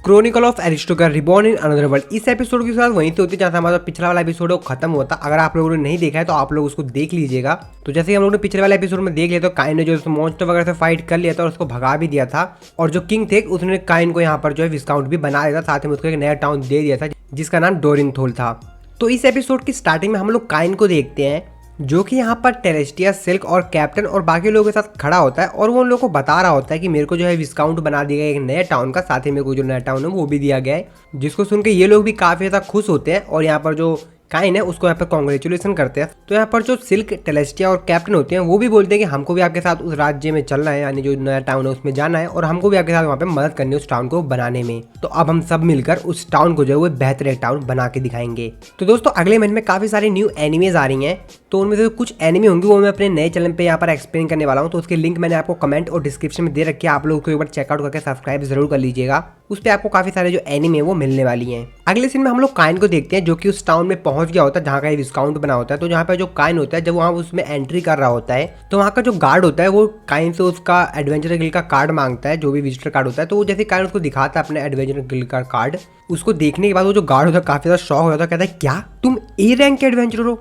Chronicle of aristocrat reborn in another world. इस episode के साथ वहीं से होती है जहाँ हमारा पिछला वाला एपिसोड है वो खत्म हुआ था। अगर आप लोगों ने नहीं देखा है तो आप लोग उसको देख लीजिएगा। तो जैसे हम लोगों ने पिछले वाले एपिसोड में देख लिया तो काइन ने जो मॉन्स्टर वगैरह से फाइट कर लिया था और उसको भगा भी दिया था, और जो किंग थे उसने काइन को यहाँ पर जो है विस्काउंट भी बना दिया था, साथ में उसको एक नया टाउन दे दिया था जिसका नाम डोरिनथोल था। तो इस एपिसोड की स्टार्टिंग में हम लोग काइन को देखते हैं जो कि यहाँ पर टेरेस्टिया, सिल्क और कैप्टन और बाकी लोगों के साथ खड़ा होता है और वो उन लोगों को बता रहा होता है कि मेरे को जो है विस्काउंट बना दिया गया एक नए टाउन का, साथ ही मेरे को जो नया टाउन है वो भी दिया गया है, जिसको सुन के ये लोग भी काफ़ी ज़्यादा खुश होते हैं और यहाँ पर जो काइन है उसको यहाँ पर कॉन्ग्रेचुलेसन करते हैं। तो यहाँ पर जो सिल्क, टेलेस्टिया और कैप्टन होते हैं वो भी बोलते हैं कि हमको भी आपके साथ उस राज्य में चलना है, यानी जो नया टाउन है उसमें जाना है और हमको भी आपके साथ वहाँ पे मदद करनी है उस टाउन को बनाने में। तो अब हम सब मिलकर उस टाउन को जो है वो बेहतर एक टाउन बना के दिखाएंगे। तो दोस्तों अगले महीने में काफ़ी सारी न्यू एनिमेज आ रही हैं, तो उनमें से कुछ एनिमे होंगी वो मैं अपने नए चैनल पे यहाँ पर एक्सप्लेन करने वाला हूँ। तो उसके लिंक मैंने आपको कमेंट और डिस्क्रिप्शन में दे रखी है, आप लोग को एक बार चेकआउट करके सब्सक्राइब जरूर कर लीजिएगा। उस पर आपको काफ़ी सारे जो एनिमे वो मिलने वाली हैं। अगले सीन में हम लोग काइन को देखते हैं जो कि उस टाउन में पहुंच गया होता है जहाँ का डिस्काउंट बना होता है। तो जहाँ पर जो काइन होता है जब वहाँ उसमें एंट्री कर रहा होता है तो वहाँ का जो गार्ड होता है वो काइन से उसका एडवेंचर गिल्ड का कार्ड मांगता है, जो भी विजिटर कार्ड होता है। तो वो जैसे काइन उसको दिखाता है अपने एडवेंचर गिल्ड का कार्ड, उसको देखने के बाद वो जो गार्ड होता है काफ़ी ज़्यादा शॉक हो जाता है, कहता है क्या तुम ए रैंक के एडवेंचर हो?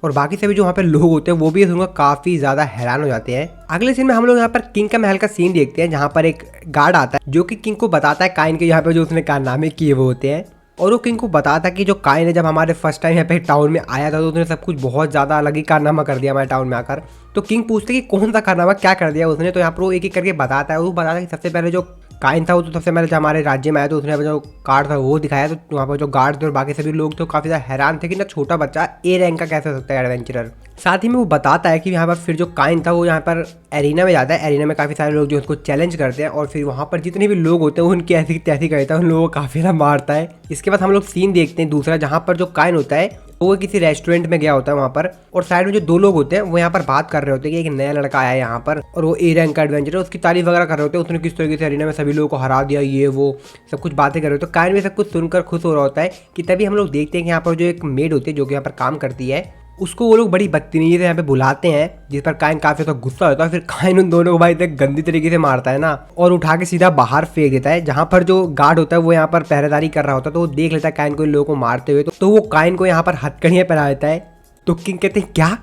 और बाकी सभी जो वहाँ पे लोग होते हैं वो भी सुनकर काफ़ी ज़्यादा हैरान हो जाते हैं। अगले सीन में हम लोग यहाँ पर किंग का महल का सीन देखते हैं जहाँ पर एक गार्ड आता है जो कि किंग को बताता है काइन के यहाँ पे जो उसने कारनामे किए वो होते हैं, और वो किंग को बताता है कि जो काइन है जब हमारे फर्स्ट टाइम यहाँ पे टाउन में आया था तो उसने सब कुछ बहुत ज़्यादा अलग ही कारनामा कर दिया हमारे टाउन में आकर। तो किंग पूछते कि कौन सा कारनामा क्या कर दिया उसने, तो यहाँ पर वो एक एक करके बताता है। वो बताता है कि सबसे पहले जो काइन था वो तो सबसे पहले जब हमारे राज्य में आया तो उसने जो कार्ड था वो दिखाया, तो वहाँ पर जो गार्ड थे और बाकी सभी लोग तो काफ़ी ज़्यादा हैरान थे कि ना छोटा बच्चा ए रैंक का कैसे हो सकता है एडवेंचरर। साथ ही में वो बताता है कि यहाँ पर फिर जो काइन था वो यहाँ पर एरिना में जाता है, एरिना में काफ़ी सारे लोग जो उसको चैलेंज करते हैं और फिर वहाँ पर जितने भी लोग होते हैं उनकी ऐसी तैसी करता है, उन लोगों को काफ़ी ज़्यादा मारता है। इसके बाद हम लोग सीन देखते हैं दूसरा जहाँ पर जो काइन होता है वो किसी रेस्टोरेंट में गया होता है वहाँ पर, और साइड में जो दो लोग होते हैं वो यहाँ पर बात कर रहे होते हैं कि एक नया लड़का आया है यहाँ पर और वो ए रैंक का एडवेंचर है, उसकी तारीफ वगैरह कर रहे होते हैं, उसने किस तरीके से एरिना में सभी लोगों को हरा दिया, ये वो सब कुछ बातें कर रहे होते हैं। काइन में सब कुछ सुनकर खुश हो रहा होता है कि तभी हम लोग देखते हैं कि यहाँ पर जो एक मेड होती है जो कि यहाँ पर काम करती है उसको वो लोग बड़ी बदतमीजी से यहाँ पे बुलाते हैं, जिस पर काइन काफी तो गुस्सा होता है। फिर काइन उन दोनों को भाई इतने गंदी तरीके से मारता है ना और उठा के सीधा बाहर फेंक देता है, जहाँ पर जो गार्ड होता है वो यहाँ पर पहरेदारी कर रहा होता है। तो वो देख लेता है काइन को इन लोगों को मारते हुए, तो वो काइन को यहाँ पर हथकड़ियाँ पहना देता है। तो किंग कहते हैं क्या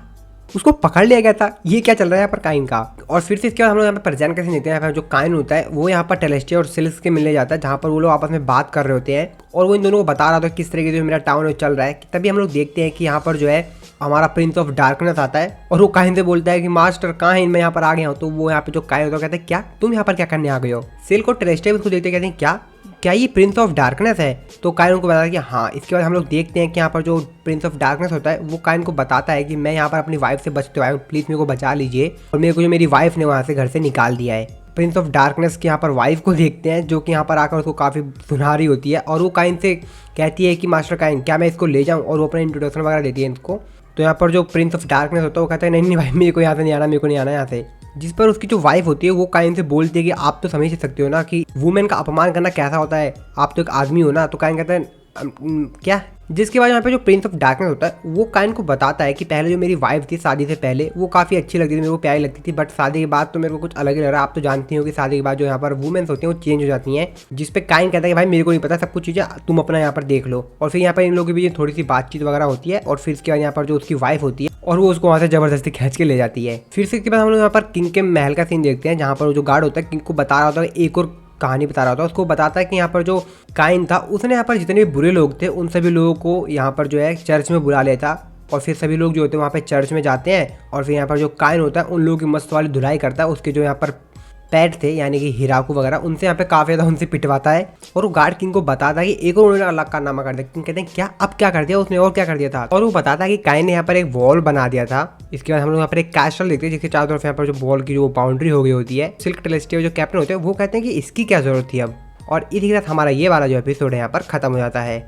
उसको पकड़ लिया गया था, ये क्या चल रहा है यहाँ पर काइन का। और फिर से इसके बाद हम लोग यहाँ पर प्रेजेंट कैसे देखते हैं, यहाँ पर जो काइन होता है वो यहाँ पर टेलेस्टिया और सिल्क के मिलने जाता है जहाँ पर वो लोग आपस में बात कर रहे होते हैं और वो इन दोनों को बता रहा था किस तरीके से मेरा टाउन में चल रहा है। तभी हम लोग देखते हैं कि यहाँ पर जो है हमारा प्रिंस ऑफ डार्कनेस आता है और वो काइन से बोलता है कि मास्टर कहाँ है, मैं यहाँ पर आ गया हूँ। तो वो यहाँ पे जो काइन होता है कहते हैं क्या तुम यहाँ पर क्या करने आ गए हो। सिल्क और टेलेस्टिया उसको देखते कहते हैं क्या ये प्रिंस ऑफ डार्कनेस है। तो काइन उनको बताता है कि हाँ। इसके बाद हम लोग देखते हैं कि यहाँ पर जो प्रिंस ऑफ डार्कनेस होता है वो काइन को बताता है कि मैं यहाँ पर अपनी वाइफ से बचते आया हूँ, प्लीज़ मेरे को बचा लीजिए, और मेरे को जो मेरी वाइफ ने वहाँ से घर से निकाल दिया है। प्रिंस ऑफ डार्कनेस की यहाँ पर वाइफ को देखते हैं जो कि यहाँ पर आकर उसको काफ़ी सुना रही होती है और वो काइन से कहती है कि मास्टर काइन क्या मैं इसको ले जाऊँ, और वो अपना इंट्रोडक्शन वगैरह देती है इनको। तो यहाँ पर जो प्रिंस ऑफ डार्कनेस होता है वो कहता है नहीं भाई मेरे को यहाँ से नहीं आना, मेरे को नहीं आना यहाँ से। जिस पर उसकी जो वाइफ होती है वो काइन से बोलती है कि आप तो समझ सकते हो ना कि वुमेन का अपमान करना कैसा होता है, आप तो एक आदमी हो ना। तो काइन कहता है क्या। जिसके बाद यहाँ पे जो प्रिंस ऑफ डार्कनेस होता है वो काइन को बताता है कि पहले जो मेरी वाइफ थी शादी से पहले वो काफ़ी अच्छी लगती थी, मेरे को प्यारी लगती थी, बट शादी के बाद तो मेरे को कुछ अलग ही लग रहा है। आप तो जानती हो कि शादी के बाद जो यहाँ पर वुमेन्स होती हैं वो चेंज हो जाती हैं। जिस पे काइन कहता है कि भाई मेरे को नहीं पता, सब कुछ चीज़ें तुम अपना यहाँ पर देख लो। और फिर यहाँ पर इन लोगों के बीच थोड़ी सी बातचीत वगैरह होती है और फिर इसके बाद यहाँ पर जो उसकी वाइफ होती है और वो उसको वहाँ से जबरदस्ती खींच के ले जाती है। फिर से इसके बाद हम लोग यहाँ पर किंग के महल का सीन देखते हैं जहाँ पर जो गार्ड होता है किंग को बता रहा होता है, एक और कहानी बता रहा होता है, उसको बताता है कि यहाँ पर जो काइन था उसने यहाँ पर जितने भी बुरे लोग थे उन सभी लोगों को यहाँ पर जो है चर्च में बुला लिया था। और फिर सभी लोग जो होते हैं वहाँ पे चर्च में जाते हैं और फिर यहाँ पर जो काइन होता है उन लोगों की मस्त वाली धुलाई करता है। उसके जो यहाँ पर पैट थे यानी कि हिराकू वगैरह उनसे यहाँ पे काफ़ी ज़्यादा उनसे पिटवाता है और वो गार्ड किंग को बताता है कि एक और उन्होंने अलग कारनामा कर दिया। किंग कहते हैं क्या अब क्या कर दिया उसने, और क्या कर दिया था। और वो बताता है कि काइन ने यहाँ पर एक वॉल बना दिया था। इसके बाद हम लोग यहाँ पर एक कैस्टल देखते हैं जिसके चारों तरफ यहाँ पर जो वॉल की जो बाउंड्री हो गई होती है। सिल्क, टेलेस्टिया जो कैप्टन होते हैं वो कहते हैं कि इसकी क्या जरूरत थी अब। और इसी के साथ हमारा ये वाला जो एपिसोड है यहाँ पर खत्म हो जाता है।